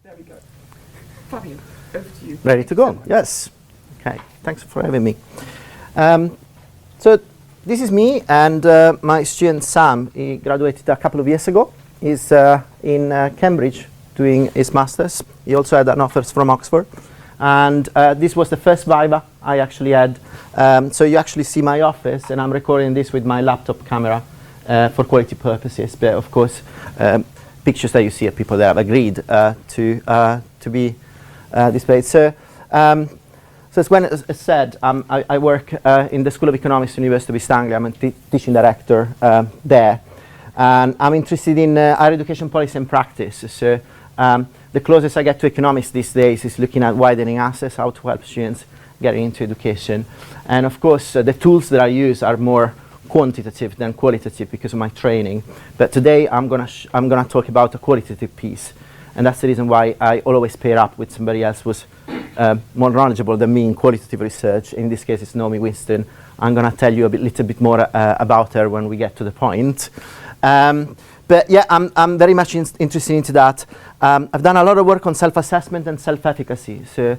There we go. Fabio, over to you. Ready to go? Yes. Okay. Thanks for having me. So this is me and my student Sam. He graduated a couple of years ago. He's in Cambridge doing his master's. He also had an offer from Oxford. And this was the first Viva I actually had. So you actually see my office, and I'm recording this with my laptop camera for quality purposes. But of course, pictures that you see are people that have agreed to be displayed. So, as when as said, I work in the School of Economics, University of East Anglia. I'm a teaching director there, and I'm interested in higher education policy and practice. So the closest I get to economics these days is looking at widening access, how to help students get into education, and of course the tools that I use are more quantitative than qualitative because of my training. But today I'm gonna talk about a qualitative piece, and that's the reason why I always pair up with somebody else who's more knowledgeable than me in qualitative research. In this case, it's Naomi Winston. I'm gonna tell you a little bit more about her when we get to the point. But yeah, I'm very much interested into that. I've done a lot of work on self-assessment and self-efficacy. So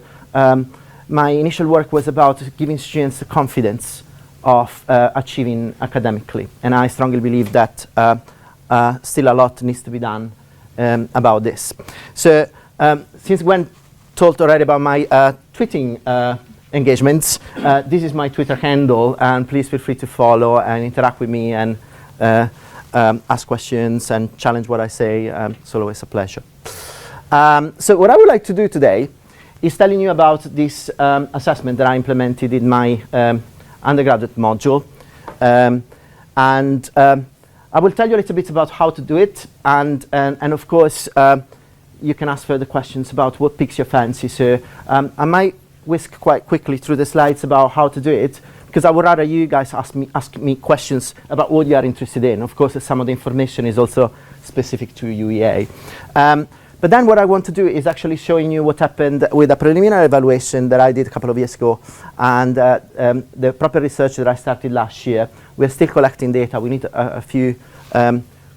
my initial work was about giving students the confidence of achieving academically. And I strongly believe that still a lot needs to be done about this. So since Gwen talked already about my tweeting engagements, this is my Twitter handle, and please feel free to follow and interact with me and ask questions and challenge what I say. It's always a pleasure. So what I would like to do today is telling you about this assessment that I implemented in my undergraduate module. And I will tell you a little bit about how to do it. And of course, you can ask further questions about what piques your fancy. So I might whisk quite quickly through the slides about how to do it, because I would rather you guys ask me questions about what you are interested in. Of course, some of the information is also specific to WIHEA. But then what I want to do is actually showing you what happened with a preliminary evaluation that I did a couple of years ago, and the proper research that I started last year. We're still collecting data. We need a few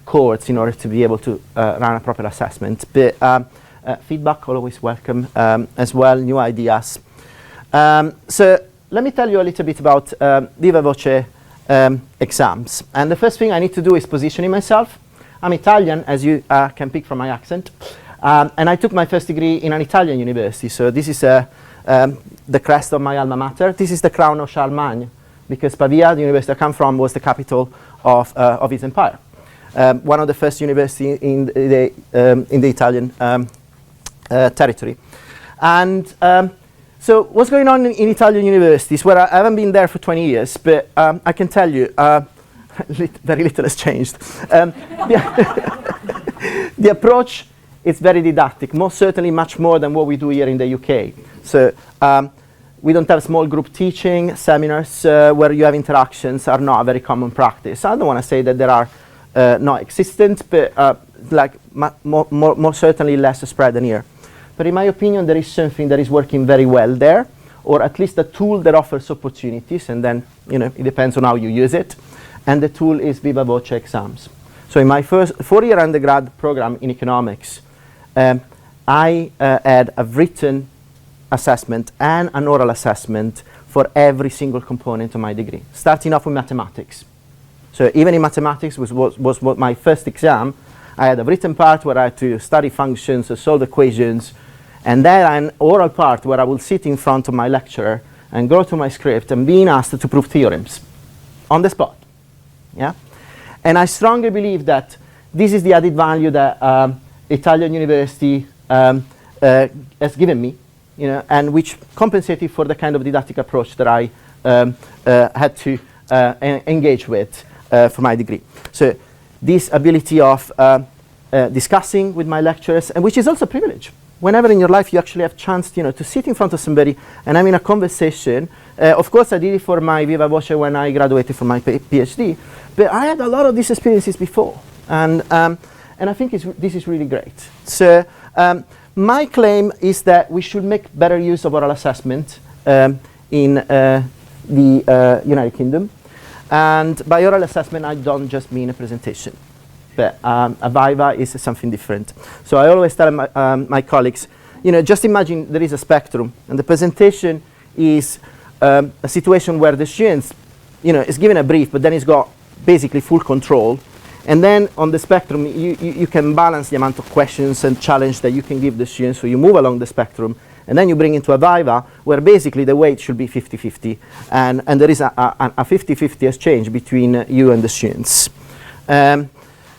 cohorts in order to be able to run a proper assessment. But feedback always welcome as well, new ideas. So let me tell you a little bit about Viva Voce exams. And the first thing I need to do is positioning myself. I'm Italian, as you can pick from my accent. And I took my first degree in an Italian university. So this is the crest of my alma mater. This is the crown of Charlemagne, because Pavia, the university I come from, was the capital of his empire. One of the first universities in the Italian territory. And so what's going on in Italian universities? Well, I haven't been there for 20 years, but I can tell you very little has changed. The approach is very didactic, most certainly much more than what we do here in the UK. So we don't have small group teaching. Seminars where you have interactions are not a very common practice. I don't want to say that there are not existent, but like more certainly less spread than here. But in my opinion, there is something that is working very well there, or at least a tool that offers opportunities, and then it depends on how you use it. And the tool is Viva Voce exams. So in my first 4-year undergrad program in economics, I had a written assessment and an oral assessment for every single component of my degree, starting off with mathematics. So even in mathematics was what my first exam. I had a written part where I had to study functions, solve equations, and then an oral part where I will sit in front of my lecturer and go to my script and being asked to prove theorems on the spot. Yeah, and I strongly believe that this is the added value that Italian university has given me, and which compensated for the kind of didactic approach that I had to engage with for my degree. So this ability of discussing with my lecturers, and which is also a privilege. Whenever in your life you actually have chance, to sit in front of somebody and having a conversation. Of course, I did it for my Viva Voce when I graduated from my PhD, but I had a lot of these experiences before, and I think this is really great. So my claim is that we should make better use of oral assessment in the United Kingdom. And by oral assessment, I don't just mean a presentation. but a Viva is something different. So I always tell my colleagues, just imagine there is a spectrum, and the presentation is a situation where the student, is given a brief, but then he's got basically full control. And then on the spectrum, you can balance the amount of questions and challenge that you can give the students, so you move along the spectrum. And then you bring into a Viva, where basically the weight should be 50-50. And there is a 50-50 exchange between you and the students.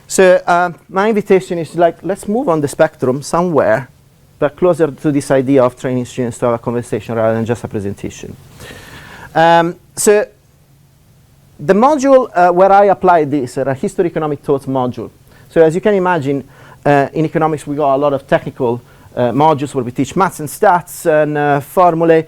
So my invitation is let's move on the spectrum somewhere, but closer to this idea of training students to have a conversation rather than just a presentation. So the module where I applied this, a history economic thought module. So as you can imagine, in economics we got a lot of technical modules where we teach maths and stats and formulae,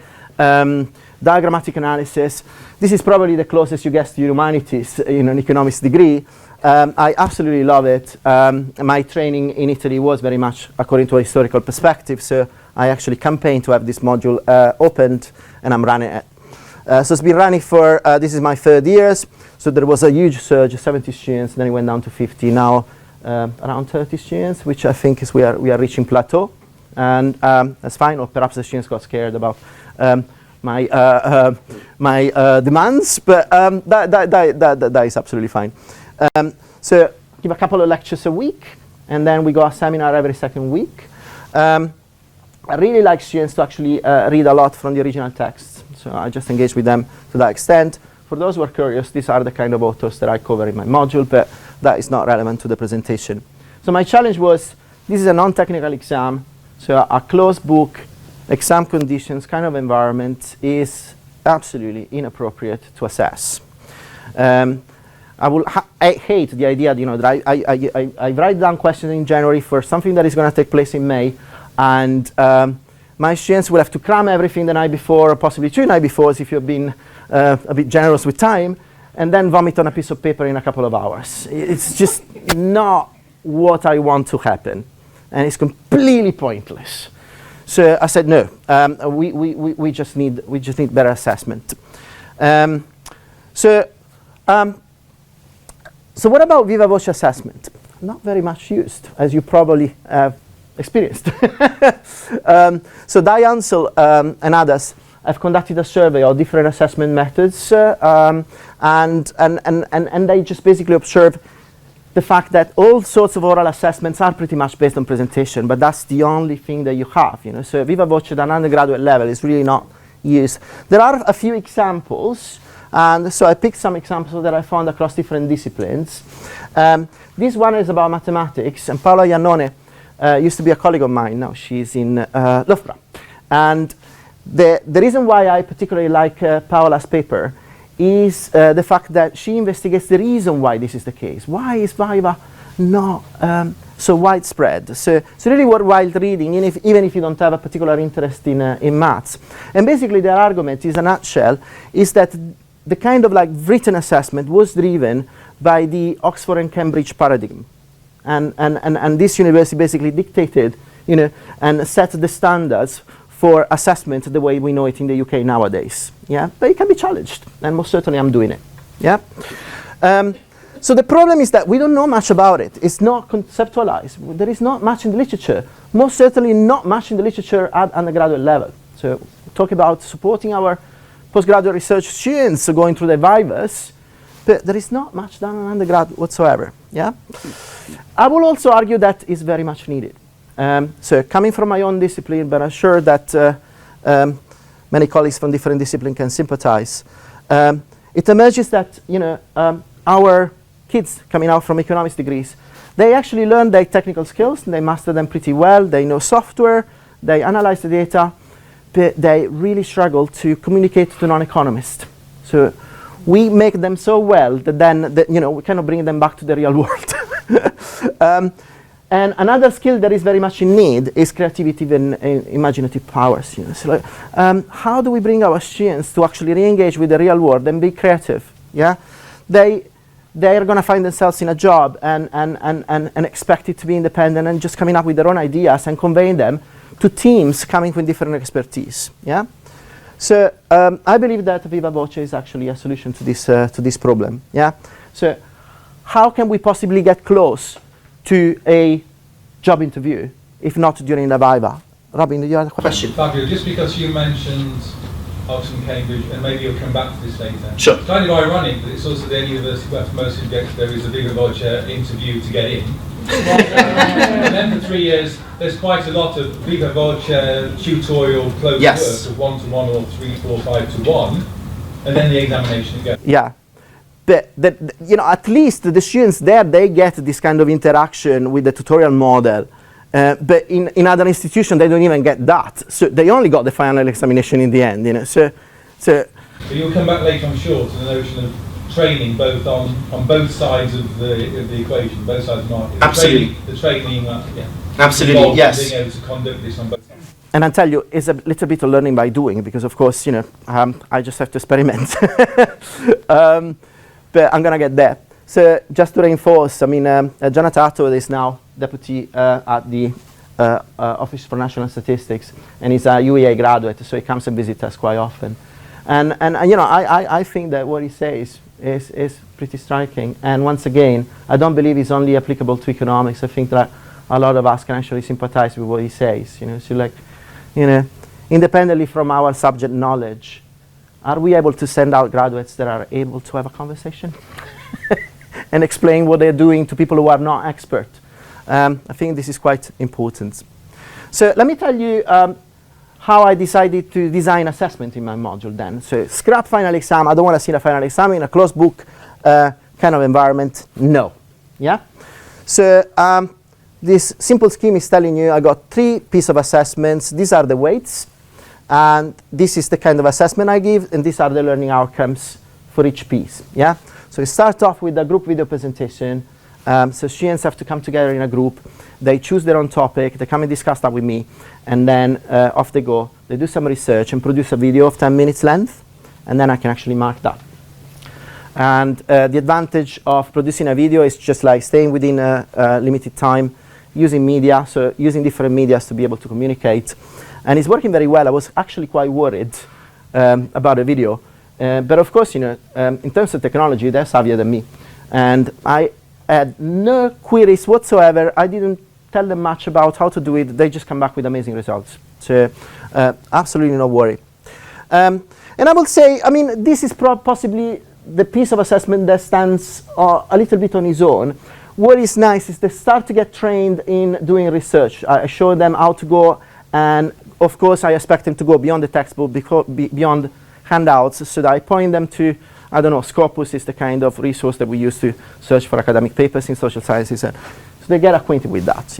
diagrammatic analysis. This is probably the closest you get to humanities in an economics degree. I absolutely love it. My training in Italy was very much according to a historical perspective, so I actually campaigned to have this module opened, and I'm running it. So it's been running for, this is my 3rd year, so there was a huge surge, 70 students, then it went down to 50, now around 30 students, which I think is we are reaching plateau. And that's fine, or perhaps the students got scared about my demands, but that is absolutely fine. So give a couple of lectures a week, and then we got a seminar every 2nd week. I really like students to actually read a lot from the original texts, so I just engage with them to that extent. For those who are curious, these are the kind of authors that I cover in my module, but that is not relevant to the presentation. So my challenge was, this is a non-technical exam, so a closed book, exam conditions kind of environment is absolutely inappropriate to assess. I hate the idea that I write down questions in January for something that is going to take place in May, and my students will have to cram everything the night before, or possibly 2 nights before, if you've been a bit generous with time, and then vomit on a piece of paper in a couple of hours. It's just not what I want to happen. And it's completely pointless. So I said no. We just need better assessment. So what about Viva Voce assessment? Not very much used, as you probably have experienced. So Diansel and others have conducted a survey of different assessment methods, and they just basically observe the fact that all sorts of oral assessments are pretty much based on presentation, but that's the only thing that you have. So Viva Voce at an undergraduate level is really not used. There are a few examples, and so I picked some examples that I found across different disciplines. This one is about mathematics, and Paola Iannone used to be a colleague of mine. Now she's in Loughborough. And the reason why I particularly like Paola's paper is the fact that she investigates the reason why this is the case. Why is Viva not so widespread? So really worthwhile reading, even if you don't have a particular interest in maths. And basically their argument is, a nutshell, is that the kind of written assessment was driven by the Oxford and Cambridge paradigm. And this university basically dictated, and set the standards for assessment the way we know it in the UK nowadays. Yeah, but it can be challenged, and most certainly I'm doing it. Yeah. So the problem is that we don't know much about it. It's not conceptualized. There is not much in the literature. Most certainly not much in the literature at undergraduate level. So we talk about supporting our postgraduate research students going through their Vivas, but there is not much done on undergrad whatsoever. Yeah. I will also argue that is very much needed. So coming from my own discipline, but I'm sure that many colleagues from different disciplines can sympathize. It emerges that our kids coming out from economics degrees, they actually learn their technical skills, and they master them pretty well. They know software, they analyze the data, but they really struggle to communicate to non-economists. So we make them so well that then we cannot bring them back to the real world. And another skill that is very much in need is creativity and imaginative powers. So how do we bring our students to actually re-engage with the real world and be creative? Yeah, they are going to find themselves in a job and expected to be independent and just coming up with their own ideas and conveying them to teams coming with different expertise. Yeah, so I believe that Viva Voce is actually a solution to this problem. Yeah, so how can we possibly get close to a job interview, if not during the Viva? Robin, do you have a question? Fabio, just because you mentioned Oxford and Cambridge, and maybe you'll come back to this later. Sure. It's kind of ironic that it's also the only university where for most subjects there is a bigger WIHEA interview to get in. And then for 3 years, there's quite a lot of Viva WIHEA tutorial close work of 1-to-1 or 3, 4, 5-to-1, and then the examination again. Yeah. But at least the students there, they get this kind of interaction with the tutorial model. But in other institutions, they don't even get that. So they only got the final examination in the end. But you'll come back later, I'm sure, to the notion of training both on both sides of the equation, both sides of the market. Absolutely. The training, absolutely, yes. Being able to conduct this on both sides. And I tell you, it's a little bit of learning by doing, because of course, I just have to experiment. But I'm gonna get there. So just to reinforce, Jonathan Atwood is now deputy at the Office for National Statistics, and he's a WIHEA graduate, so he comes and visits us quite often. And I think that what he says is pretty striking. And once again, I don't believe it's only applicable to economics. I think that a lot of us can actually sympathize with what he says. So independently from our subject knowledge, are we able to send out graduates that are able to have a conversation and explain what they're doing to people who are not expert? I think this is quite important. So let me tell you how I decided to design assessment in my module then. So scrap final exam. I don't want to see the final exam in a closed book kind of environment. No. Yeah? So this simple scheme is telling you I got 3 pieces of assessments. These are the weights. And this is the kind of assessment I give. And these are the learning outcomes for each piece. Yeah? So we start off with a group video presentation. So students have to come together in a group. They choose their own topic. They come and discuss that with me. And then off they go. They do some research and produce a video of 10 minutes length. And then I can actually mark that. And the advantage of producing a video is just like staying within a limited time, using media, so using different media to be able to communicate. And it's working very well. I was actually quite worried about a video. But of course, in terms of technology, they're savvier than me. And I had no queries whatsoever. I didn't tell them much about how to do it. They just come back with amazing results. So absolutely no worry. And I will say, this is possibly the piece of assessment that stands a little bit on its own. What is nice is they start to get trained in doing research. I show them how to go, and of course I expect them to go beyond the textbook, beyond handouts, so that I point them to, I don't know, Scopus is the kind of resource that we use to search for academic papers in social sciences. So they get acquainted with that,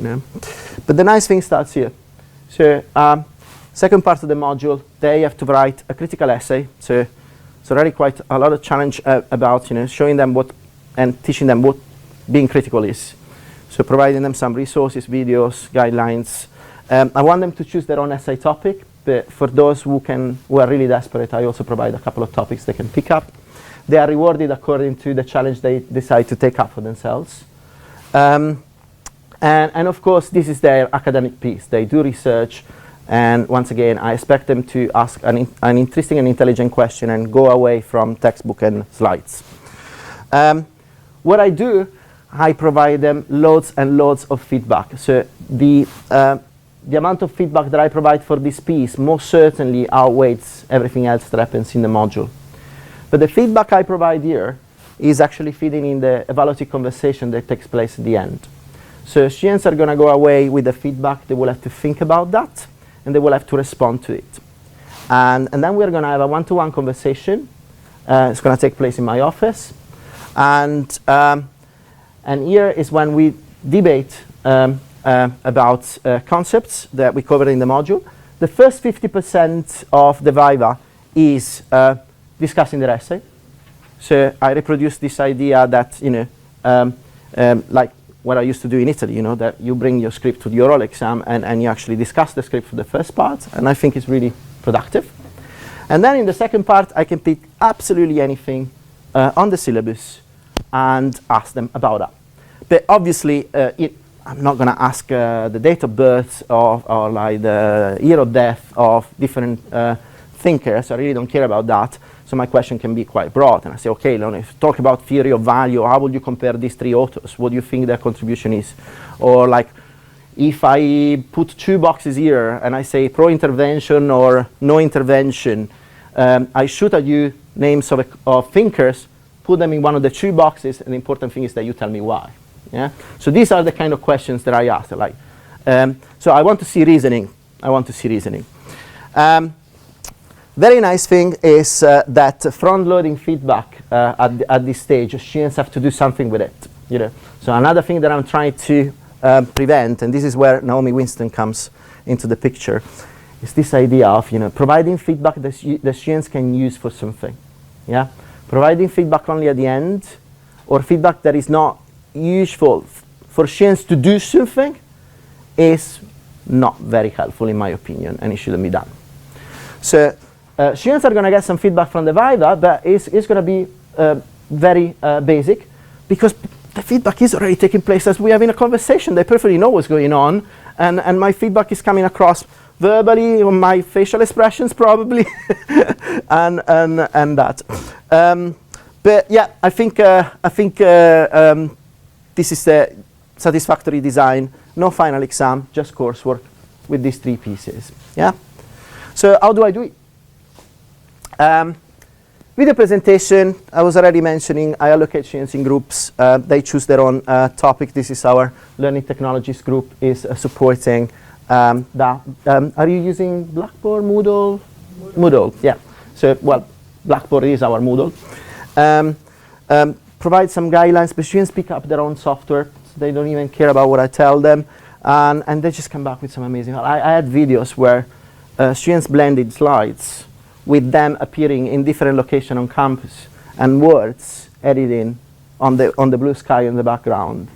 But the nice thing starts here. So second part of the module, they have to write a critical essay. So it's already quite a lot of challenge about, showing them what and teaching them what being critical is. So providing them some resources, videos, guidelines. I want them to choose their own essay topic, but for those who are really desperate, I also provide a couple of topics they can pick up. They are rewarded according to the challenge they decide to take up for themselves. And of course, this is their academic piece. They do research, and once again, I expect them to ask an interesting and intelligent question and go away from textbook and slides. What I do, I provide them loads and loads of feedback. So the amount of feedback that I provide for this piece most certainly outweighs everything else that happens in the module. But the feedback I provide here is actually feeding in the evaluative conversation that takes place at the end. So students are going to go away with the feedback. They will have to think about that, and they will have to respond to it. And then we're going to have a one-to-one conversation. It's going to take place in my office. And here is when we debate about concepts that we covered in the module. The first 50% of the Viva is discussing their essay. So I reproduce this idea that, like what I used to do in Italy, that you bring your script to the oral exam and you actually discuss the script for the first part, and I think it's really productive. And then in the second part, I can pick absolutely anything on the syllabus and ask them about that. But obviously, I'm not going to ask the date of birth or like the year of death of different thinkers. I really don't care about that. So my question can be quite broad. And I say, okay, Leon, if you talk about theory of value, how would you compare these three authors? What do you think their contribution is? Or like, if I put two boxes here and I say pro-intervention or no intervention, I shoot at you names of thinkers, put them in one of the two boxes, and the important thing is that you tell me why. Yeah? So these are the kind of questions that I ask. Like, so I want to see reasoning. I want to see reasoning. Very nice thing is that front-loading feedback at this stage, students have to do something with it. You know? So another thing that I'm trying to prevent, and this is where Naomi Winston comes into the picture, is this idea of providing feedback that the students can use for something. Yeah? Providing feedback only at the end, or feedback that is not useful for students to do something, is not very helpful in my opinion, and it shouldn't be done. So students are going to get some feedback from the Viva, but it's going to be very basic, because the feedback is already taking place as we have in a conversation. They perfectly know what's going on, and my feedback is coming across verbally, on my facial expressions probably, and that. But yeah, I think this is the satisfactory design. No final exam, just coursework with these three pieces. Yeah. So how do I do it? Video presentation, I was already mentioning, I allocate students in groups. They choose their own topic. This is our Learning Technologies group is supporting that. Are you using Blackboard, Moodle? Moodle, yeah. So, well, Blackboard is our Moodle. Provide some guidelines, but students pick up their own software. So they don't even care about what I tell them. And they just come back with some amazing. I had videos where students blended slides with them appearing in different locations on campus and words editing on the blue sky in the background,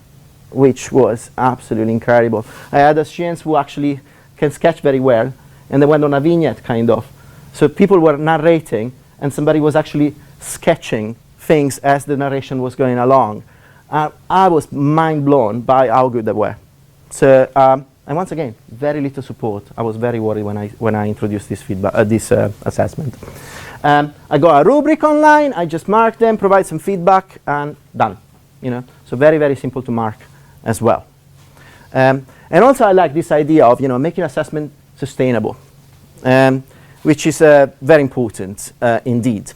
which was absolutely incredible. I had students who actually can sketch very well, and they went on a vignette kind of. So people were narrating, and somebody was actually sketching things as the narration was going along. I was mind blown by how good they were. So, and once again, very little support. I was very worried when I introduced this feedback, this assessment. I got a rubric online. I just mark them, provide some feedback, and done. So very, very simple to mark as well. And also, I like this idea of making assessment sustainable, which is very important indeed.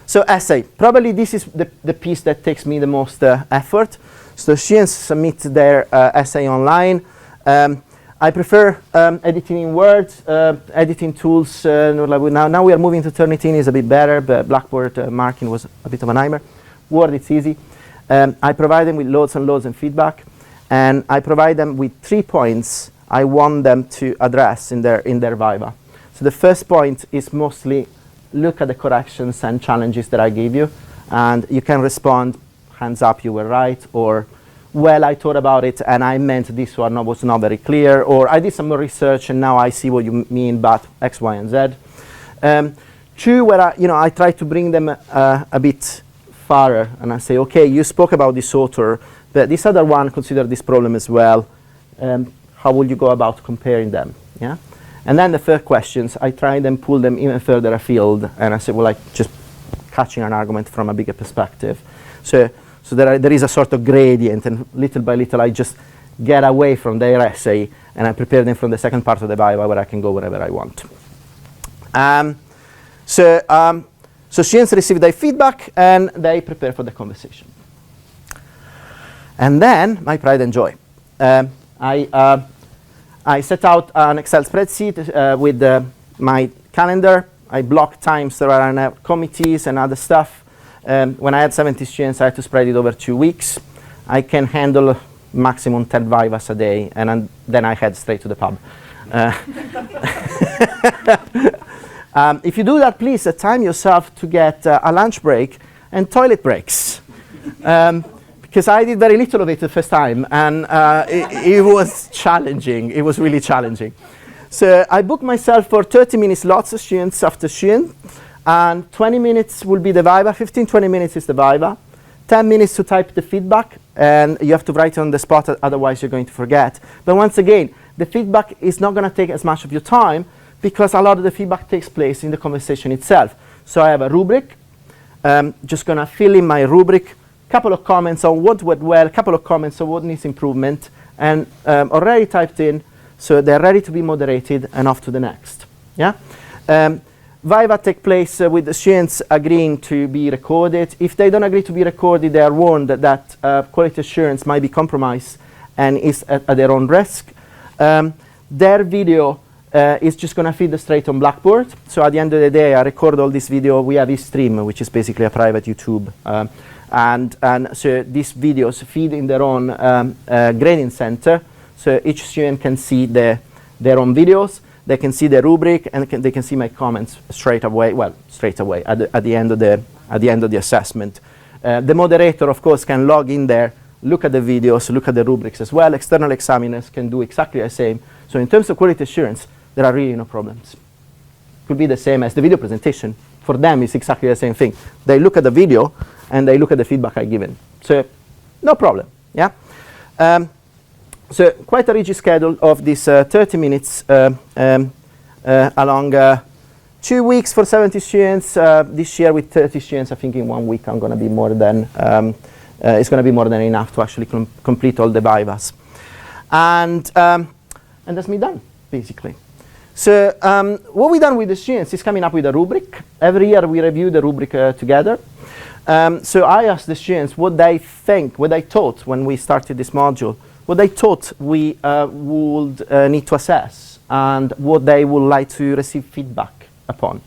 So essay, probably this is the piece that takes me the most effort. So students submit their essay online. I prefer editing in Word, editing tools. Now we are moving to Turnitin, is a bit better, but Blackboard marking was a bit of a nightmare. Word, it's easy. I provide them with loads and loads of feedback, and I provide them with 3 points I want them to address in their Viva. So the first point is mostly look at the corrections and challenges that I gave you, and you can respond, hands up, you were right, or well, I thought about it and I meant this one was not very clear, or I did some more research and now I see what you mean, but X, Y, and Z. 2, where I try to bring them a bit farther, and I say, okay, you spoke about this author, but this other one considered this problem as well. How would you go about comparing them? Yeah. And then the third questions, I try and pull them even further afield, and I say, well, like just catching an argument from a bigger perspective. So there is a sort of gradient, and little by little I just get away from their essay, and I prepare them from the second part of the Viva where I can go wherever I want. So students receive their feedback, and they prepare for the conversation. And then, my pride and joy. I set out an Excel spreadsheet with my calendar. I block times there are committees and other stuff. When I had 70 students, I had to spread it over 2 weeks. I can handle maximum 10 Vivas a day, and then I head straight to the pub. If you do that, please time yourself to get a lunch break and toilet breaks. Because I did very little of it the first time, and it was challenging. It was really challenging. So I booked myself for 30 minutes, lots of students after student, and 20 minutes will be the Viva, 15-20 minutes is the Viva, 10 minutes to type the feedback, and you have to write it on the spot, otherwise you're going to forget. But once again, the feedback is not going to take as much of your time, because a lot of the feedback takes place in the conversation itself. So I have a rubric. Just going to fill in my rubric, couple of comments on what went well, couple of comments on what needs improvement, and already typed in, so they're ready to be moderated and off to the next. Yeah. WIHEA take place with the students agreeing to be recorded. If they don't agree to be recorded, they are warned that quality assurance might be compromised and is at their own risk. Their video is just going to feed straight on Blackboard. So at the end of the day, I record all this video. We have eStream, which is basically a private YouTube. And so these videos feed in their own grading center. So each student can see their own videos. They can see the rubric, and they can see my comments straight away. Well, straight away at the end of the assessment. The moderator, of course, can log in there, look at the videos, look at the rubrics as well. External examiners can do exactly the same. So in terms of quality assurance, there are really no problems. Could be the same as the video presentation. For them, it's exactly the same thing. They look at the video and they look at the feedback I've given. So no problem. Yeah. So quite a rigid schedule of this 30 minutes along 2 weeks for 70 students. This year with 30 students, I think in 1 week I'm going to be more than it's going to be more than enough to actually complete all the WIHEAs. And that's me done, basically. So what we've done with the students is coming up with a rubric. Every year we review the rubric together. So I asked the students what they think, what they thought when we started this module, what they thought we would need to assess, and what they would like to receive feedback upon.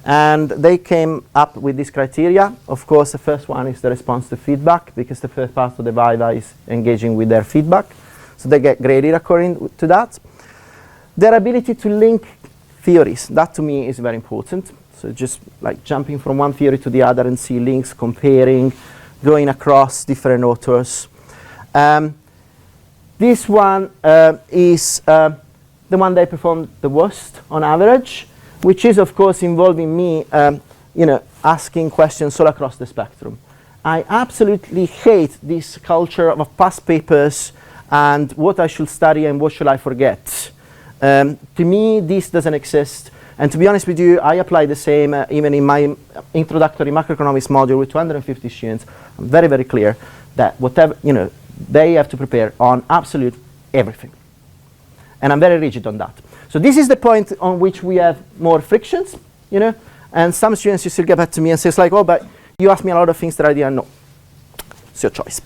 And they came up with this criteria. Of course, the first one is the response to feedback, because the first part of the WIHEA is engaging with their feedback. So they get graded according to that. Their ability to link theories, that to me is very important. So just like jumping from one theory to the other and see links, comparing, going across different authors. This one is the one they performed the worst on average, which is of course involving me asking questions all across the spectrum. I absolutely hate this culture of past papers and what I should study and what should I forget. To me, this doesn't exist. And to be honest with you, I apply the same even in my introductory macroeconomics module with 250 students. I'm very, very clear that whatever, they have to prepare on absolute everything. And I'm very rigid on that. So this is the point on which we have more frictions, and some students you still get back to me and say, like, oh, but you asked me a lot of things that I didn't know. It's your choice.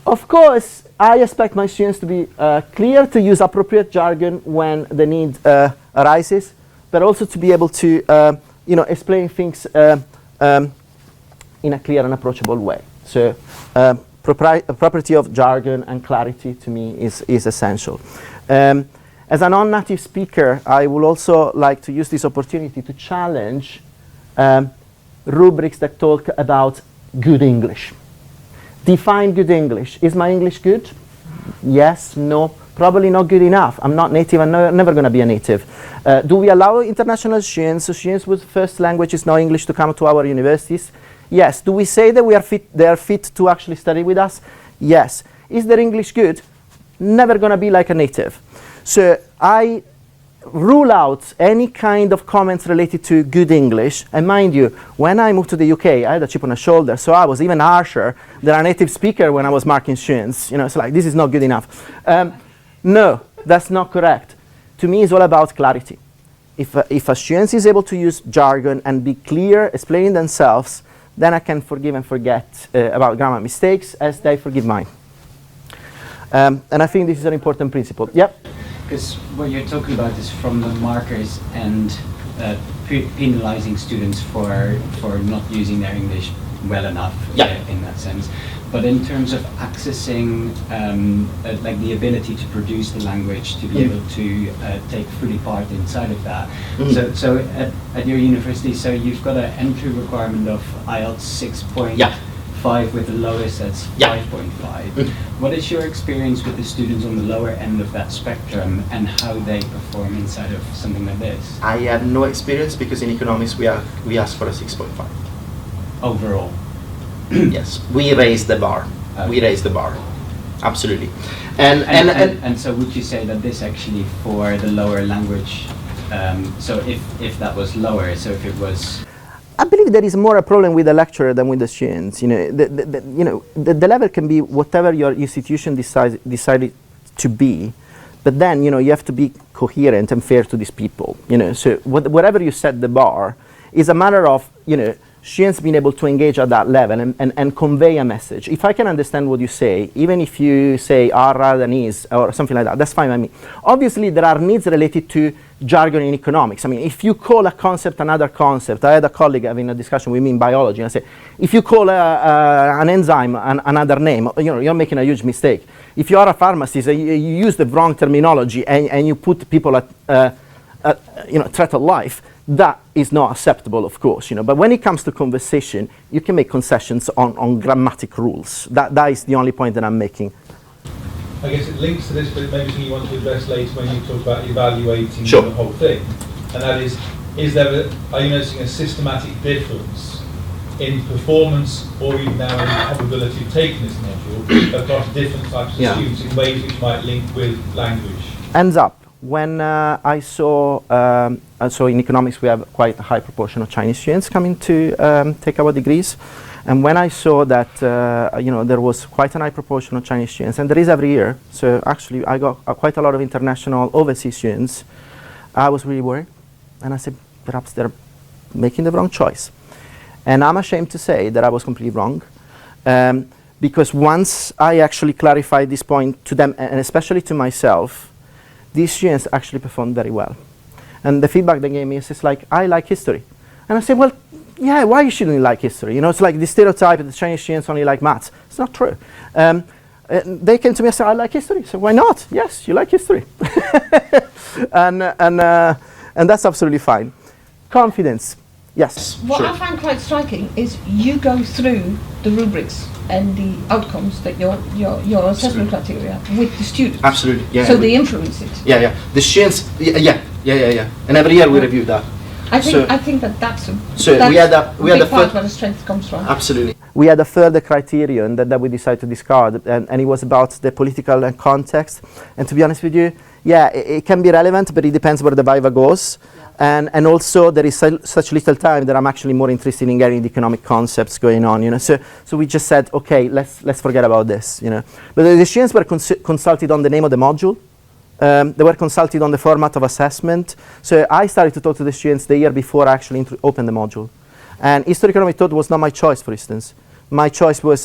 Of course, I expect my students to be clear, to use appropriate jargon when the need arises, but also to be able to explain things in a clear and approachable way. So property of jargon and clarity to me is essential. As a non-native speaker, I would also like to use this opportunity to challenge rubrics that talk about good English. Define good English. Is my English good? Yes, no, probably not good enough. I'm not native, I'm never going to be a native. Do we allow international students, students with first language is not English, to come to our universities? Yes. Do we say that they are fit to actually study with us? Yes. Is their English good? Never going to be like a native. So I rule out any kind of comments related to good English. And mind you, when I moved to the UK, I had a chip on the shoulder, so I was even harsher than a native speaker when I was marking students. It's like, this is not good enough. No, that's not correct. To me, it's all about clarity. If a student is able to use jargon and be clear, explaining themselves, then I can forgive and forget about grammar mistakes as they forgive mine. And I think this is an important principle. Yep. Because what you're talking about is from the markers and penalizing students for not using their English well enough, in that sense. But in terms of accessing like the ability to produce the language, to be able to take fully part inside of that. So at your university, so you've got an entry requirement of IELTS 6.5 with the lowest, that's 5.5. What is your experience with the students on the lower end of that spectrum and how they perform inside of something like this? I have no experience because in economics we ask for a 6.5. Overall? Yes, we raise the bar. Okay. We raise the bar. Absolutely. And so would you say that this actually for the lower language, so if that was lower, so if it was... I believe there is more a problem with the lecturer than with the students. You know, the level can be whatever your institution decided to be, but then, you know, you have to be coherent and fair to these people. You know, so whatever you set the bar is a matter of, you know, students being able to engage at that level and convey a message. If I can understand what you say, even if you say are rather than is or something like that, that's fine by me. Obviously, there are needs related to jargon in economics. I mean, if you call a concept another concept, I had a colleague having a discussion with me in biology, and I said, if you call an enzyme another name, you know, you're making a huge mistake. If you are a pharmacist, you use the wrong terminology and you put people at you know, threat of life, that is not acceptable, of course, you know. But when it comes to conversation, you can make concessions on grammatic rules. That is the only point that I'm making. I guess it links to this, but it may be something you want to address later when you talk about evaluating Sure. the whole thing. And that is are you noticing a systematic difference in performance or even now in the probability of taking this module across different types of students in ways which might link with language? Ends up. When I saw, so in economics we have quite a high proportion of Chinese students coming to take our degrees, and when I saw that you know, there was quite a high proportion of Chinese students, and there is every year, so actually I got quite a lot of international overseas students, I was really worried, and I said perhaps they're making the wrong choice. And I'm ashamed to say that I was completely wrong, because once I actually clarified this point to them, and especially to myself, these students actually performed very well. And the feedback they gave me is just like, I like history. And I said, well, yeah, why shouldn't you like history? You know, it's like the stereotype that the Chinese students only like maths. It's not true. They came to me and said, I like history. So why not? Yes, you like history. and that's absolutely fine. Confidence. Yes. What sure. I find quite striking is you go through the rubrics and the outcomes that your assessment criteria with the students. Absolutely. Yeah. So they influence it. Yeah, yeah. The students. Yeah. And every year we review that. I think that's a we had a big part where the strength comes from. Absolutely. We had a further criterion that we decided to discard, and it was about the political context. And to be honest with you, yeah, it can be relevant, but it depends where the Viva goes. Yeah. And also there is such little time that I'm actually more interested in getting the economic concepts going on, you know. So we just said, okay, let's forget about this, you know. But the students were consulted on the name of the module. They were consulted on the format of assessment. So I started to talk to the students the year before I actually opened the module. And history economic thought was not my choice, for instance. My choice was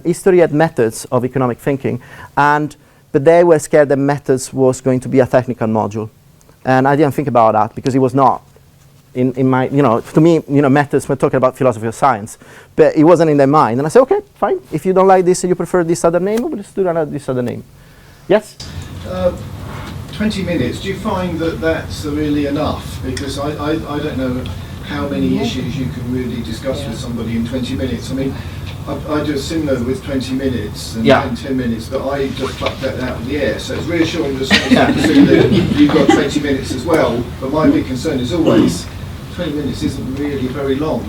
history and methods of economic thinking. But they were scared that methods was going to be a technical module. And I didn't think about that because it was not in my, you know, to me, you know, methods, we're talking about philosophy of science, but it wasn't in their mind. And I said, okay, fine. If you don't like this and you prefer this other name, let's do this other name. Yes? 20 minutes, do you find that that's really enough? Because I don't know how many issues you can really discuss with somebody in 20 minutes. I mean, I do similar with 20 minutes and 10 minutes, but I just plucked that out of the air. So it's reassuring to see that you've got 20 minutes as well. But my big concern is always 20 minutes isn't really very long,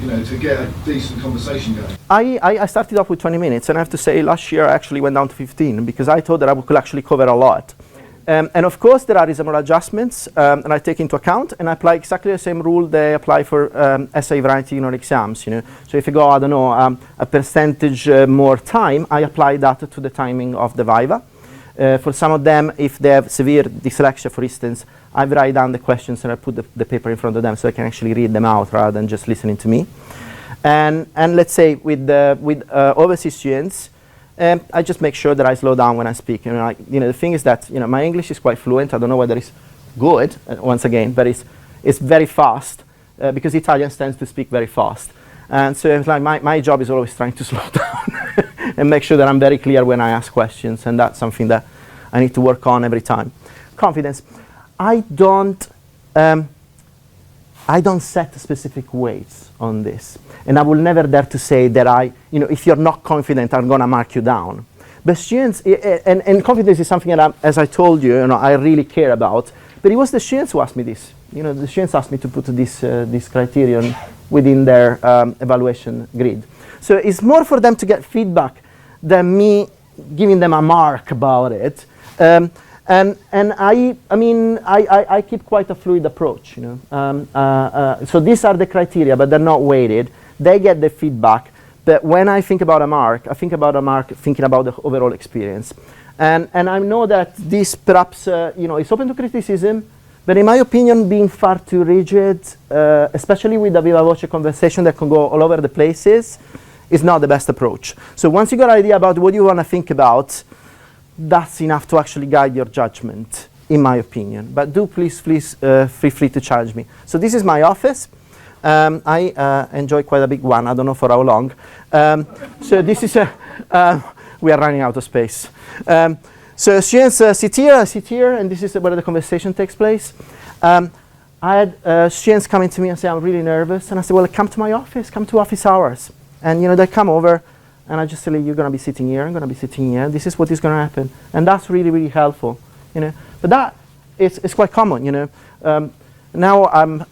you know, to get a decent conversation going. I started off with 20 minutes, and I have to say last year I actually went down to 15 because I thought that I could actually cover a lot. And of course there are reasonable adjustments, and I take into account and I apply exactly the same rule they apply for essay writing or exams, you know. So if you go, I don't know, a percentage more time, I apply that to the timing of the Viva. For some of them, if they have severe dyslexia, for instance, I write down the questions and I put the paper in front of them so they can actually read them out rather than just listening to me. And let's say with overseas students, I just make sure that I slow down when I speak. You know, the thing is that, you know, my English is quite fluent. I don't know whether it's good, once again, but it's very fast because Italians tend to speak very fast. And so it's like my job is always trying to slow down and make sure that I'm very clear when I ask questions, and that's something that I need to work on every time. Confidence. I don't set specific weights on this, and I will never dare to say that if you're not confident, I'm going to mark you down. But students, and confidence is something that, as I told you, I really care about. But it was the students who asked me this. You know, the students asked me to put this criterion within their evaluation grid. So it's more for them to get feedback than me giving them a mark about it. And I keep quite a fluid approach, you know. So these are the criteria, but they're not weighted. They get the feedback. But when I think about a mark, I think about a mark thinking about the overall experience. And I know that this perhaps, you know, is open to criticism, but in my opinion, being far too rigid, especially with the Viva Voce conversation that can go all over the places, is not the best approach. So once you got an idea about what you want to think about, that's enough to actually guide your judgment, in my opinion. But do please feel free to challenge me. So this is my office. I enjoy quite a big one. I don't know for how long. So this is we are running out of space. So students sit here, and this is where the conversation takes place. I had students coming to me and say, I'm really nervous. And I said, well, come to my office, come to office hours. And, you know, they come over, and I just say, you're going to be sitting here, I'm going to be sitting here. This is what is going to happen. And that's really, really helpful, you know. But that is quite common, you know. Now I'm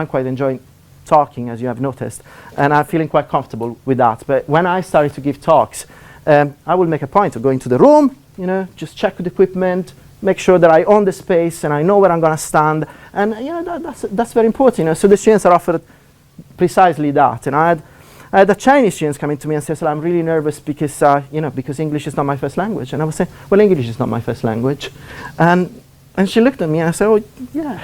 quite enjoying talking, as you have noticed, and I'm feeling quite comfortable with that. But when I started to give talks, I will make a point of going to the room, you know, just check the equipment, make sure that I own the space and I know where I'm going to stand. And, you know, that's very important, you know. So the students are offered precisely that. And I had the Chinese students coming to me and say, well, I'm really nervous because, you know, because English is not my first language. And I was saying, well, English is not my first language. And she looked at me and I said, oh, yeah.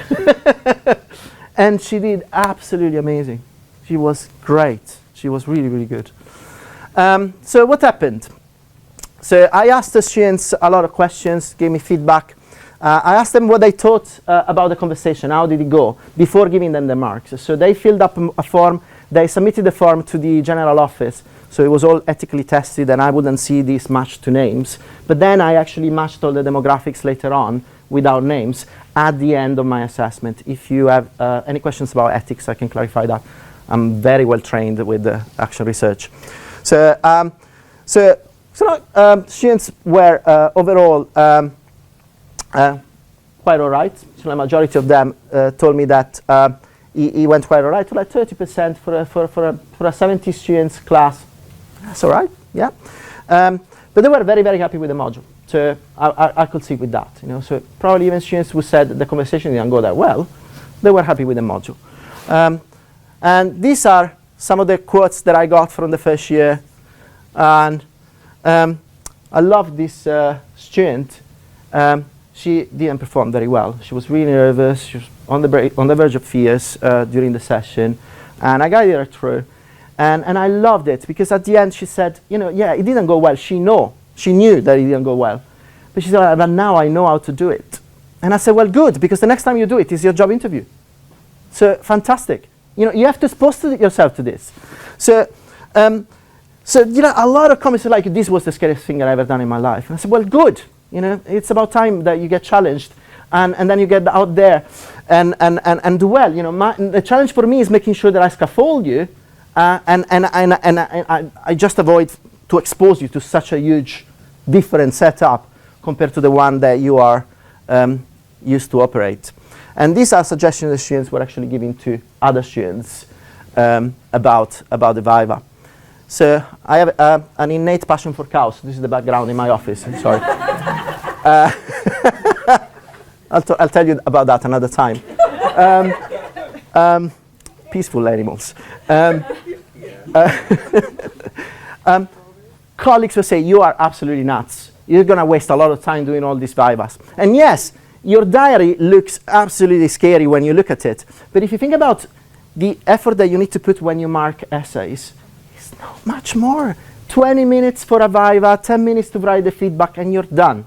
And she did absolutely amazing. She was great. She was really, really good. So what happened? So I asked the students a lot of questions, gave me feedback. I asked them what they thought about the conversation, how did it go, before giving them the marks. So they filled up a form. They submitted the form to the general office. So it was all ethically tested, and I wouldn't see these matched to names. But then I actually matched all the demographics later on without names at the end of my assessment. If you have any questions about ethics, I can clarify that. I'm very well trained with the action research. So, students were overall quite all right. So the majority of them told me that he went quite all right, to like 30% for a 70 students class. That's all right, yeah. But they were very, very happy with the module. So I could see with that, you know. So probably even students who said the conversation didn't go that well, they were happy with the module. And these are some of the quotes that I got from the first year. And I love this student. She didn't perform very well. She was really nervous. She was on the verge of tears during the session. And I guided her through. And I loved it because at the end she said, you know, yeah, it didn't go well. She knew that it didn't go well. But she said, but now I know how to do it. And I said, well, good, because the next time you do it is your job interview. So fantastic. You know, you have to expose yourself to this. So, you know, a lot of comments are like, this was the scariest thing I've ever done in my life. And I said, well, good. You know, it's about time that you get challenged and then you get out there and do well. You know, the challenge for me is making sure that I scaffold you and I just avoid to expose you to such a huge different setup compared to the one that you are used to operate. And these are suggestions the students were actually giving to other students about the Viva. So I have an innate passion for cows. This is the background in my office. I'm sorry. I'll tell you about that another time. Peaceful animals. Colleagues will say, you are absolutely nuts. You're going to waste a lot of time doing all these Vivas. And yes, your diary looks absolutely scary when you look at it. But if you think about the effort that you need to put when you mark essays, it's not much more. 20 minutes for a Viva, 10 minutes to write the feedback, and you're done.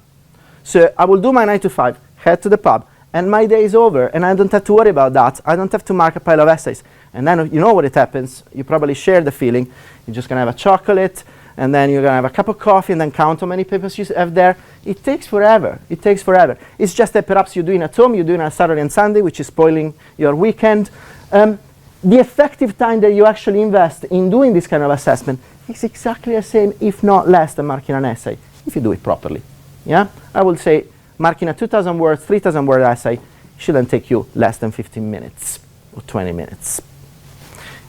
So I will do my 9 to 5, head to the pub, and my day is over, and I don't have to worry about that. I don't have to mark a pile of essays. And then you know what it happens. You probably share the feeling. You're just going to have a chocolate, and then you're going to have a cup of coffee, and then count how many papers you have there. It takes forever. It takes forever. It's just that perhaps you're doing at home, you're doing on Saturday and Sunday, which is spoiling your weekend. The effective time that you actually invest in doing this kind of assessment is exactly the same, if not less, than marking an essay, if you do it properly. Yeah? I would say marking a 2,000 words, 3,000 word essay shouldn't take you less than 15 minutes or 20 minutes.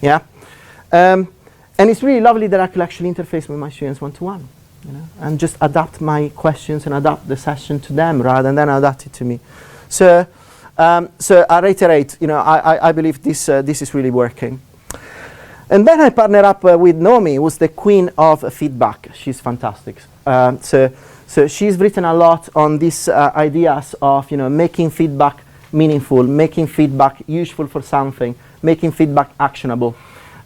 Yeah? And it's really lovely that I could actually interface with my students one-to-one. and just adapt my questions and adapt the session to them rather than adapt it to me. So, so I reiterate, I believe this is really working. And then I partner up with Naomi, who's the queen of feedback. She's fantastic. So she's written a lot on these ideas of making feedback meaningful, making feedback useful for something, making feedback actionable.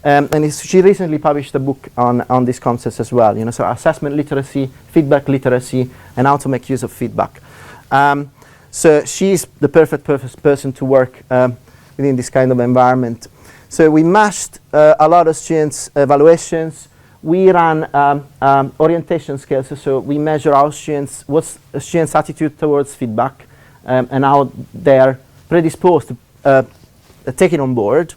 And she recently published a book on these concepts as well. So assessment literacy, feedback literacy, and how to make use of feedback. So she's the perfect person to work within this kind of environment. So we mashed a lot of students' evaluations. We ran orientation scales, so we measure how what's a student's attitude towards feedback and how they're predisposed to take it on board.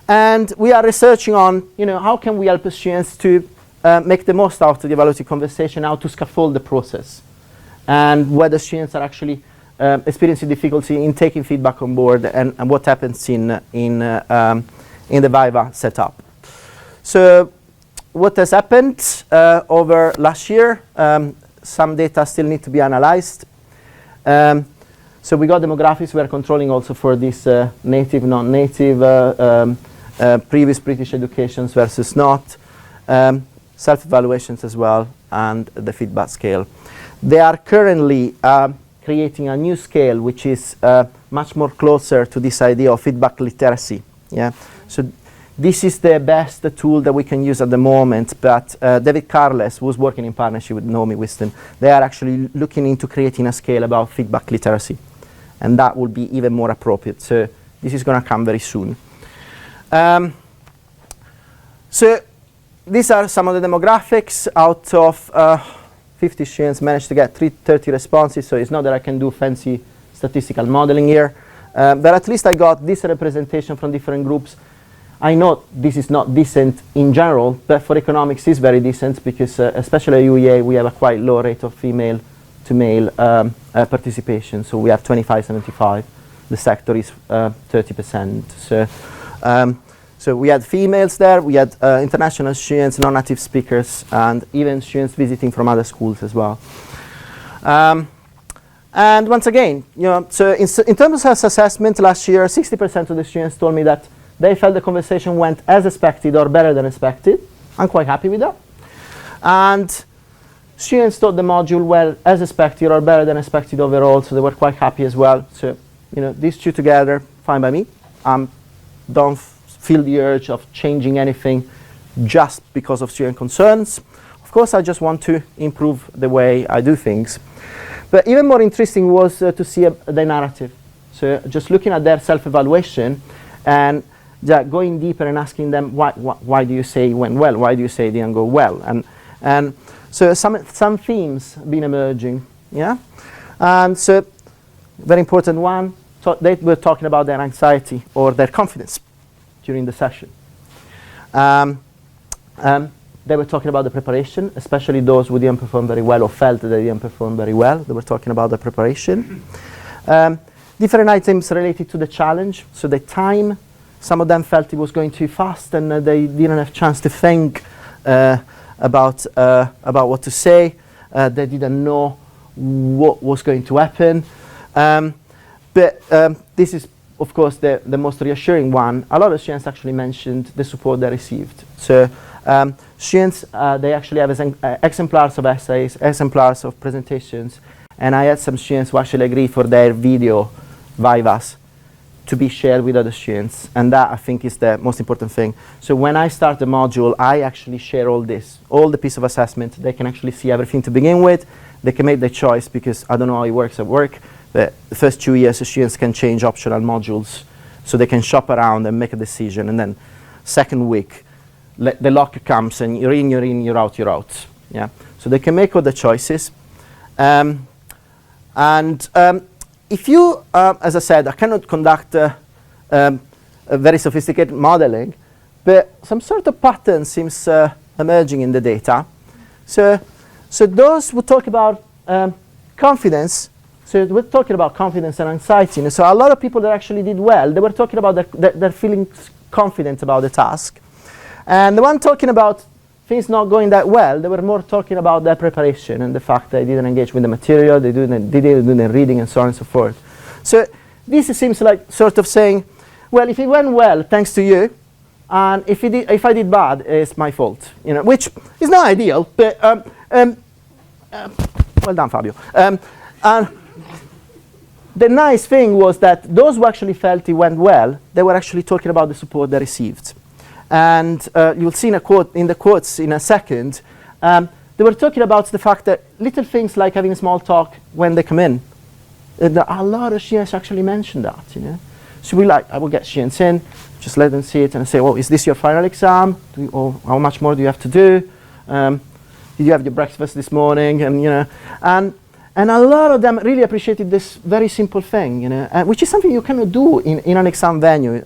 And we are researching on, how can we help students to make the most out of the evaluative conversation, how to scaffold the process, and whether students are actually experiencing difficulty in taking feedback on board, and what happens in the WIHEA setup. So what has happened over last year? Some data still need to be analyzed. So we got demographics. We are controlling also for this native, non-native, previous British educations versus not, self-evaluations as well, and the feedback scale. They are currently creating a new scale which is much more closer to this idea of feedback literacy. Yeah. So this is the best tool that we can use at the moment, but David Carles, who's working in partnership with Naomi Wiston, they are actually looking into creating a scale about feedback literacy, and that will be even more appropriate. So this is going to come very soon. So these are some of the demographics. Out of 50 students managed to get 330 responses, so it's not that I can do fancy statistical modeling here, but at least I got this representation from different groups. I know this is not decent in general, but for economics it's very decent because especially at WIHEA we have a quite low rate of female to male participation, so we have 25-75. The sector is 30%. So we had females there, we had international students, non-native speakers, and even students visiting from other schools as well. And once again, so in terms of assessment last year, 60% of the students told me that they felt the conversation went as expected or better than expected. I'm quite happy with that. And students thought the module went as expected or better than expected overall, so they were quite happy as well. So, these two together, fine by me. Don't feel the urge of changing anything just because of student concerns. Of course, I just want to improve the way I do things. But even more interesting was to see the narrative. So just looking at their self-evaluation and going deeper and asking them, why do you say it went well? Why do you say it didn't go well? And so some themes have been emerging, yeah? And so very important one, they were talking about their anxiety or their confidence during the session. They were talking about the preparation, especially those who didn't perform very well or felt that they didn't perform very well. They were talking about the preparation. Different items related to the challenge, so the time. Some of them felt it was going too fast and they didn't have chance to think about what to say. They didn't know what was going to happen. But this is, of course, the most reassuring one. A lot of students actually mentioned the support they received. So students, they actually have exemplars of essays, exemplars of presentations, and I had some students who actually agreed for their video vivas to be shared with other students, and that I think is the most important thing. So when I start the module, I actually share all this, all the piece of assessment. They can actually see everything to begin with. They can make their choice because I don't know how it works at work. The first 2 years, the students can change optional modules, so they can shop around and make a decision. And then second week, the lock comes and you're in, you're out, you're out. Yeah. So they can make all the choices. If you, as I said, I cannot conduct a very sophisticated modeling, but some sort of pattern seems emerging in the data. So those who talk about confidence, so we're talking about confidence and anxiety. So a lot of people that actually did well, they were talking about their feeling confident about the task. And the one talking about things not going that well, they were more talking about their preparation and the fact they didn't engage with the material, they didn't do their reading and so on and so forth. So this seems like sort of saying, well, if it went well, thanks to you, and if I did bad, it's my fault, which is not ideal, but well done, Fabio. And the nice thing was that those who actually felt it went well, they were actually talking about the support they received. And you'll see in the quotes in a second, they were talking about the fact that little things like having a small talk when they come in. A lot of students actually mentioned that, So I will get students in, just let them see it and say, well, is this your final exam? Or how much more do you have to do? Did you have your breakfast this morning? And a lot of them really appreciated this very simple thing, which is something you cannot do in an exam venue.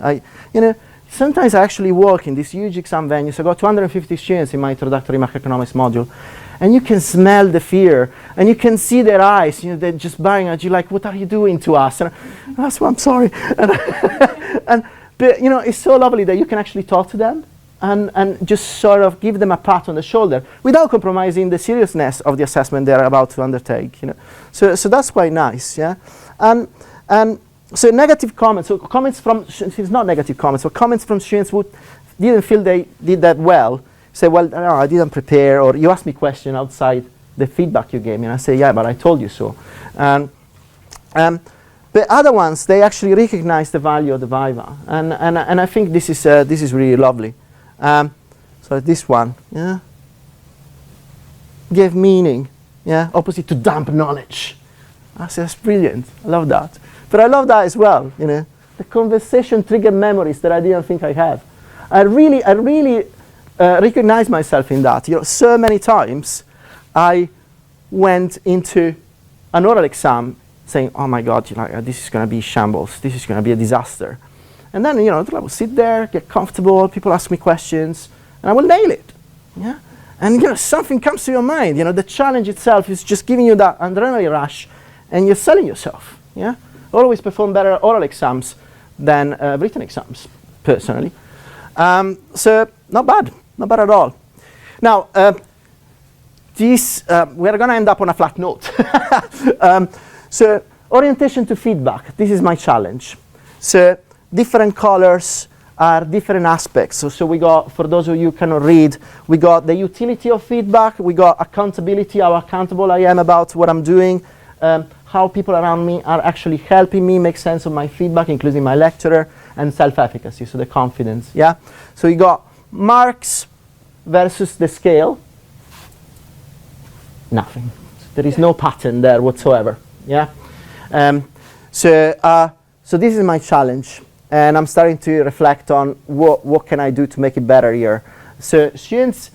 Sometimes I actually work in this huge exam venue, so I got 250 students in my introductory macroeconomics module, and you can smell the fear, and you can see their eyes, they're just barring at you like, what are you doing to us? And that's why I'm sorry. But it's so lovely that you can actually talk to them and just sort of give them a pat on the shoulder without compromising the seriousness of the assessment they're about to undertake. So that's quite nice, yeah. And so negative comments, so comments from, it's not negative comments, so comments from students who didn't feel they did that well, say, well, no, I didn't prepare, or you asked me a question outside the feedback you gave me, and I say, yeah, but I told you so. The other ones, they actually recognize the value of the Viva, and I think this is really lovely. So this one, yeah, gave meaning, yeah, opposite to dump knowledge. That's brilliant. I love that. But I love that as well, The conversation triggered memories that I didn't think I have. I really recognize myself in that. So many times I went into an oral exam saying, oh my God, this is going to be shambles. This is going to be a disaster. And then, I would sit there, get comfortable, people ask me questions, and I will nail it, yeah? And, something comes to your mind, the challenge itself is just giving you that adrenaline rush, and you're selling yourself, yeah? Always perform better oral exams than written exams, personally. So not bad at all. Now, we're going to end up on a flat note. So orientation to feedback, this is my challenge. So different colors are different aspects. So we got, for those of you who cannot read, we got the utility of feedback, we got accountability, how accountable I am about what I'm doing, how people around me are actually helping me make sense of my feedback, including my lecturer, and self-efficacy, so the confidence, yeah? So you got marks versus the scale. Nothing. There is no pattern there whatsoever, yeah? So this is my challenge, and I'm starting to reflect on what can I do to make it better here. So students,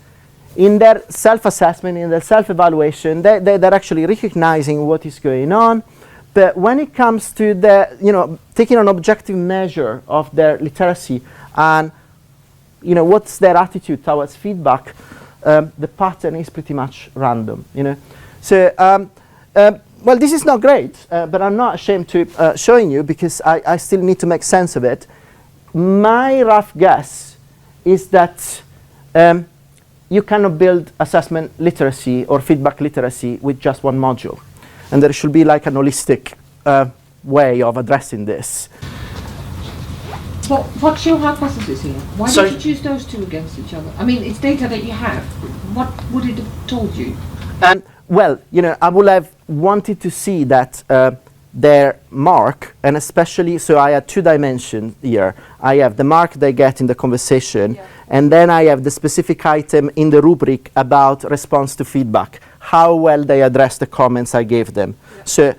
in their self-assessment, in their self-evaluation, they're actually recognizing what is going on. But when it comes to taking an objective measure of their literacy and, what's their attitude towards feedback, the pattern is pretty much random, So, well, this is not great, but I'm not ashamed to showing you because I still need to make sense of it. My rough guess is that you cannot build assessment literacy or feedback literacy with just one module. And there should be like an holistic way of addressing this. Well, what's your hypothesis here? Why Sorry? did you choose those two against each other? I mean, it's data that you have. What would it have told you? Well, I would have wanted to see that their mark, and especially, so I had 2 dimensions here. I have the mark they get in the conversation, yeah. And then I have the specific item in the rubric about response to feedback, how well they address the comments I gave them. Yeah. So,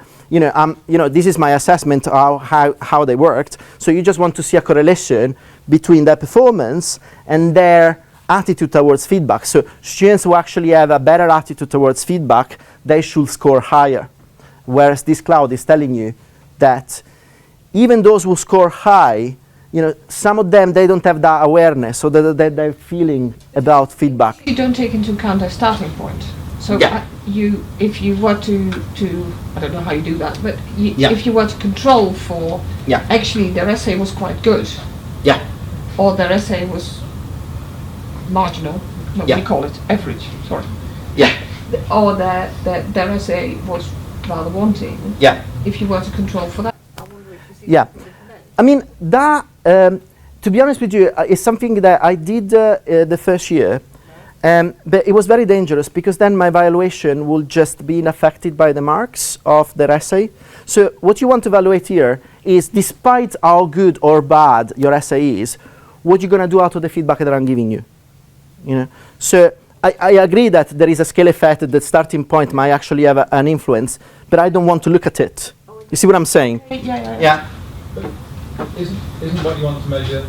this is my assessment of how they worked. So you just want to see a correlation between their performance and their attitude towards feedback. So students who actually have a better attitude towards feedback, they should score higher. Whereas this cloud is telling you that even those who score high, some of them, they don't have that awareness, so they're feeling about feedback. You don't take into account their starting point. So yeah. If you were to I don't know how you do that, but yeah. If you were to control for, yeah. Actually their essay was quite good. Yeah. Or their essay was marginal. no, Yeah. we call it average, sorry. Yeah. Or their essay was rather wanting. Yeah. If you were to control for that. Yeah. I mean, that, to be honest with you, is something that I did the first year, but it was very dangerous because then my evaluation will just be affected by the marks of their essay. So what you want to evaluate here is, despite how good or bad your essay is, what you're going to do out of the feedback that I'm giving you. You know? So I agree that there is a scale effect, that the starting point might actually have an influence, but I don't want to look at it. You see what I'm saying? Yeah. But isn't what you want to measure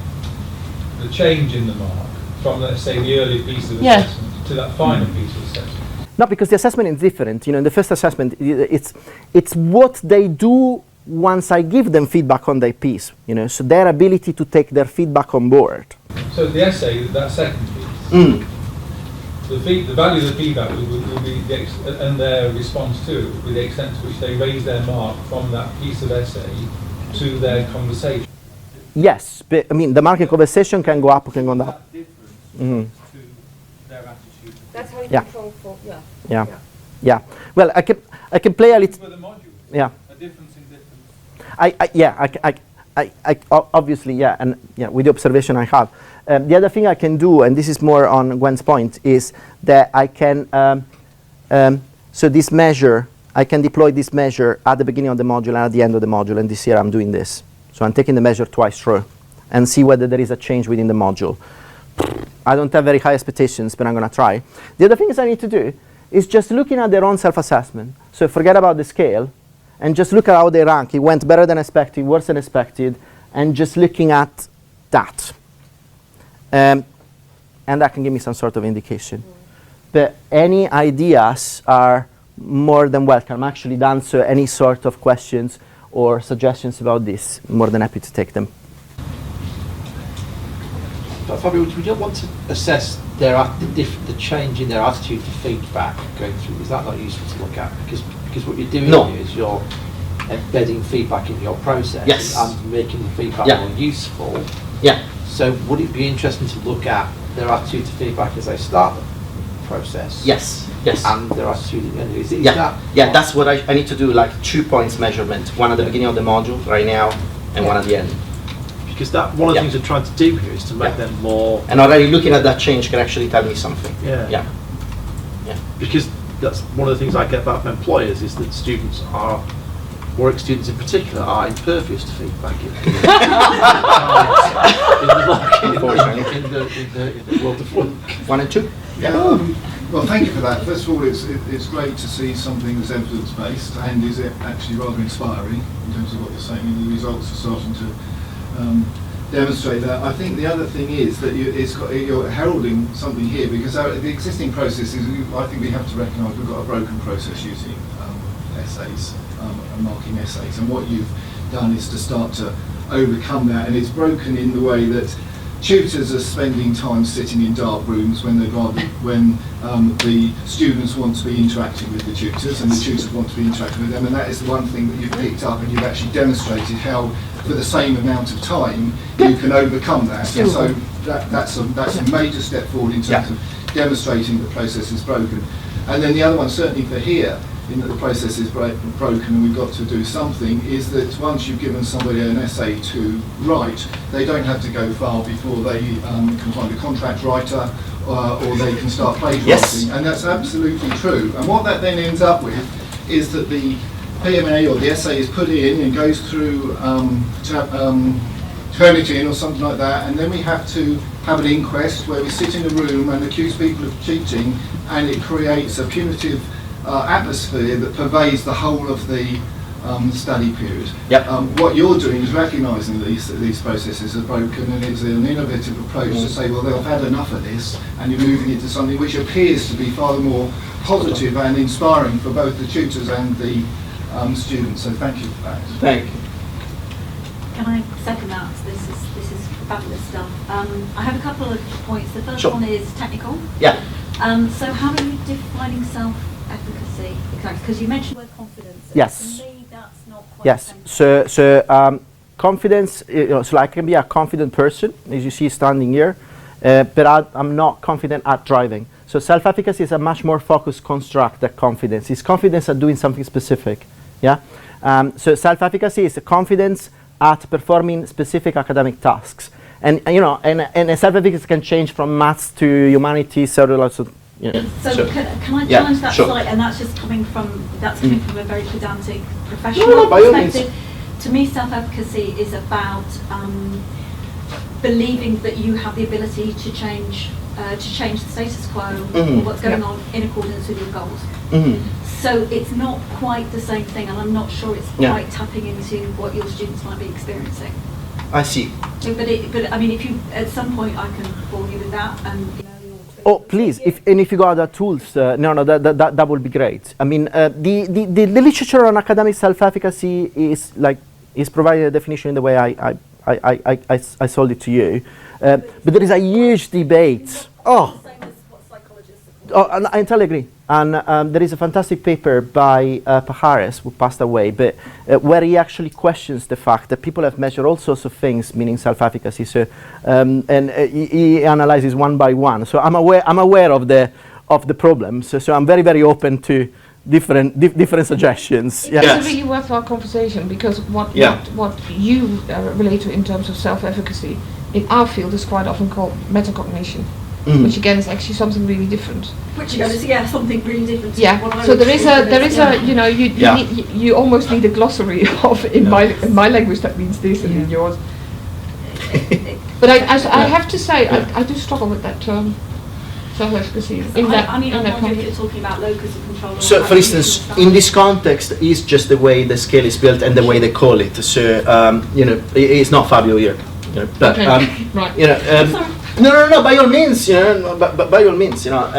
the change in the mark from, let's say, the early piece of Yeah. assessment to that final piece of assessment? No, because the assessment is different. You know, in the first assessment, it's what they do once I give them feedback on their piece. You know, so their ability to take their feedback on board. So the essay, that second piece, the value of the feedback will be and their response to it will be the extent to which they raise their mark from that piece of essay to their conversation. Yes, but I mean, the marking conversation can go up or can go down. That difference to their attitude. That's how you Yeah. control for, yeah. Yeah, yeah. Well, I can play a little. For the modules, Yeah. a difference in difference. Obviously, yeah, and yeah, with the observation I have. The other thing I can do, and this is more on Gwen's point, is that I can, so this measure, I can deploy this measure at the beginning of the module and at the end of the module, and this year I'm doing this. So I'm taking the measure twice through and see whether there is a change within the module. I don't have very high expectations, but I'm going to try. The other things I need to do is just looking at their own self-assessment. So forget about the scale, and just look at how they rank. It went better than expected, worse than expected, and just looking at that. And that can give me some sort of indication. But any ideas are more than welcome. I'm actually to answer any sort of questions or suggestions about this. More than happy to take them. But Fabio, would you want to assess their the change in their attitude to feedback going through? Is that not useful to look at? Because what you're doing here is you're embedding feedback in your process and making the feedback more useful. Yeah. So would it be interesting to look at their attitude to feedback as they start the process? Yes. Yes. And their attitude at the end. Is Yeah. that Yeah. That's what I need to do. Like 2 points measurement. One at the beginning of the module right now, and one at the end. because that one of the things we're trying to do here is to make them more. And already looking at that change can actually tell me something. Yeah. Yeah. Because that's one of the things I get about from employers is that students are, work students in particular, are impervious to feedback in the world of work. 1 and 2? Yeah, well, thank you for that. First of all, it's great to see something that's evidence-based, and is it actually rather inspiring in terms of what you're saying, and the results are starting to demonstrate that. I think the other thing is that you're heralding something here, because the existing process is, I think we have to recognise we've got a broken process using essays, and marking essays, and what you've done is to start to overcome that, and it's broken in the way that tutors are spending time sitting in dark rooms when the students want to be interacting with the tutors, and the tutors want to be interacting with them, and that is the one thing that you've picked up, and you've actually demonstrated how, for the same amount of time, you can overcome that. And so that's a major step forward in terms of demonstrating the process is broken. And then the other one, certainly for here, in that the process is broken and we've got to do something, is that once you've given somebody an essay to write, they don't have to go far before they can find a contract writer or they can start plagiarising. Yes. And that's absolutely true. And what that then ends up with is that the PMA or the essay is put in and goes through Turnitin or something like that, and then we have to have an inquest where we sit in a room and accuse people of cheating, and it creates a punitive atmosphere that pervades the whole of the study period. Yep. What you're doing is recognising that these processes are broken, and it's an innovative approach to say, well, they've had enough of this, and you're moving into something which appears to be far more positive and inspiring for both the tutors and the students. So thank you for that. Thank you. Can I second that? This is fabulous stuff. I have a couple of points. The first one is technical. Yeah. So how are you defining self-efficacy? Because you mentioned the word confidence. Yes. For me, that's not quite Yes. the same. So confidence. So I can be a confident person, as you see standing here. but I'm not confident at driving. So self-efficacy is a much more focused construct than confidence. It's confidence at doing something specific. Yeah. So self-efficacy is a confidence at performing specific academic tasks. And you know, and self-efficacy can change from maths to humanities, so you know. So can I challenge that slightly? And that's just coming from from a very pedantic professional perspective. To me, self-efficacy is about believing that you have the ability to change the status quo, or what's going on in accordance with your goals. So it's not quite the same thing, and I'm not sure it's quite tapping into what your students might be experiencing. I see. But I mean, if you at some point I can bore you with that, and you know. Oh, please! If you got other tools, that would be great. I mean, the literature on academic self-efficacy is providing a definition in the way I sold it to you, but there is a huge debate. I entirely agree. And there is a fantastic paper by Pajares, who passed away, but where he actually questions the fact that people have measured all sorts of things, meaning self-efficacy. So, and he analyzes one by one. So I'm aware of the problem. So I'm very open to different suggestions. It's a really worthwhile conversation, because what you relate to in terms of self-efficacy in our field is quite often called metacognition. Which again is actually something really different. Which again is something really different. Yeah. So there is a you know you almost need a glossary of in my language that means this, and in yours. But I have to say I do struggle with that term, self-efficacy. I mean, I'm wondering if you're talking about locus of control. So, for instance, in this context, is just the way the scale is built and the way they call it. So, you know, it's not Fabio here. You know, but right. You know. No. By all means, you know. But by all means, you know.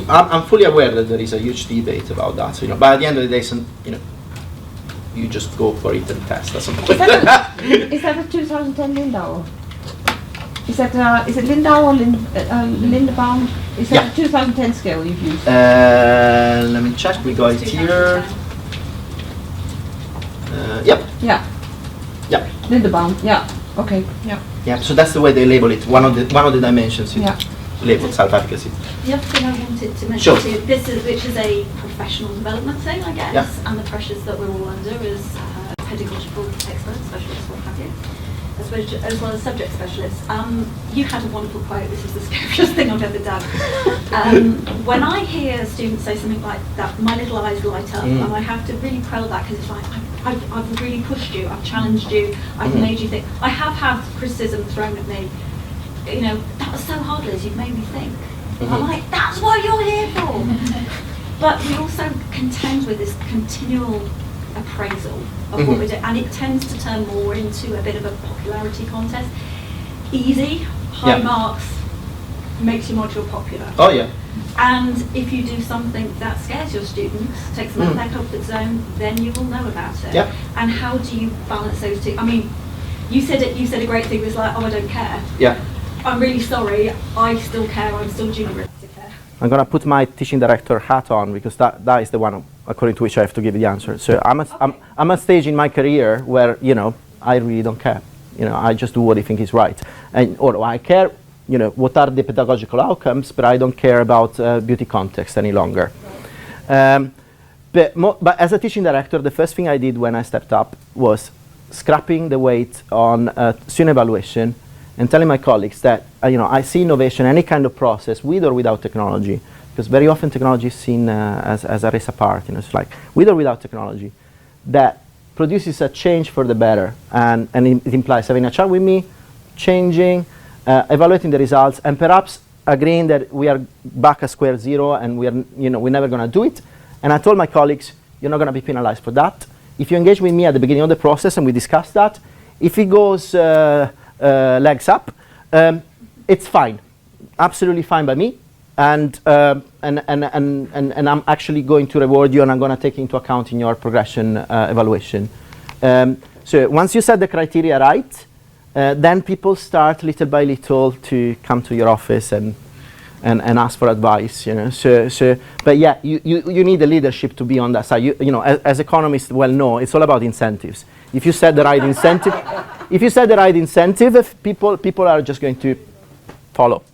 I'm fully aware that there is a huge debate about that. You know, but at the end of the day, you know, you just go for it and test or something. Is that a 2010 Lindau? Is it Lindau or Lindebaum? Is that a 2010 scale you've used? Let me check. We got it here. Yep. Yeah. Yep. Lindebaum. Yeah. Okay. Yeah. Yeah. So that's the way they label it. One of the dimensions is labeled self-efficacy. The other thing I wanted to mention to you, which is a professional development thing, I guess, and the pressures that we're all under as pedagogical experts, specialists, what have you, as well as subject specialists. You had a wonderful quote. This is the scariest thing I've ever done. When I hear students say something like that, my little eyes light up, and I have to really quell that, because it's like, I've really pushed you, I've challenged you, I've made you think. I have had criticism thrown at me. You know, that was so hard, Liz, you've made me think. I'm like, that's what you're here for. But we also contend with this continual appraisal of what we're doing, and it tends to turn more into a bit of a popularity contest. Easy, high marks, makes your module popular. Oh yeah. And if you do something that scares your students, takes them out of their comfort zone, then you will know about it. Yep. And how do you balance those two? I mean, you said a great thing, was like, oh, I don't care. Yeah. I'm really sorry, I still care, I'm still junior to care. I'm going to put my teaching director hat on, because that is the one according to which I have to give the answer. So I'm at a stage in my career where, you know, I really don't care. You know, I just do what I think is right. Or I care, you know, what are the pedagogical outcomes, but I don't care about beauty context any longer. But as a teaching director, the first thing I did when I stepped up was scrapping the weight on student evaluation and telling my colleagues that, you know, I see innovation, any kind of process, with or without technology, because very often technology is seen as a race apart. You know, it's like, with or without technology, that produces a change for the better, and it implies having a chat with me, changing, evaluating the results, and perhaps agreeing that we are back at square zero and we're never going to do it. And I told my colleagues, you're not going to be penalized for that. If you engage with me at the beginning of the process and we discuss that, if it goes legs up, it's fine, absolutely fine by me, and I'm actually going to reward you, and I'm going to take into account in your progression evaluation. So once you set the criteria right, then people start little by little to come to your office and ask for advice. You know, but yeah, you need the leadership to be on that side. You know, as economists well know, it's all about incentives. If you set the right incentive, if people are just going to follow.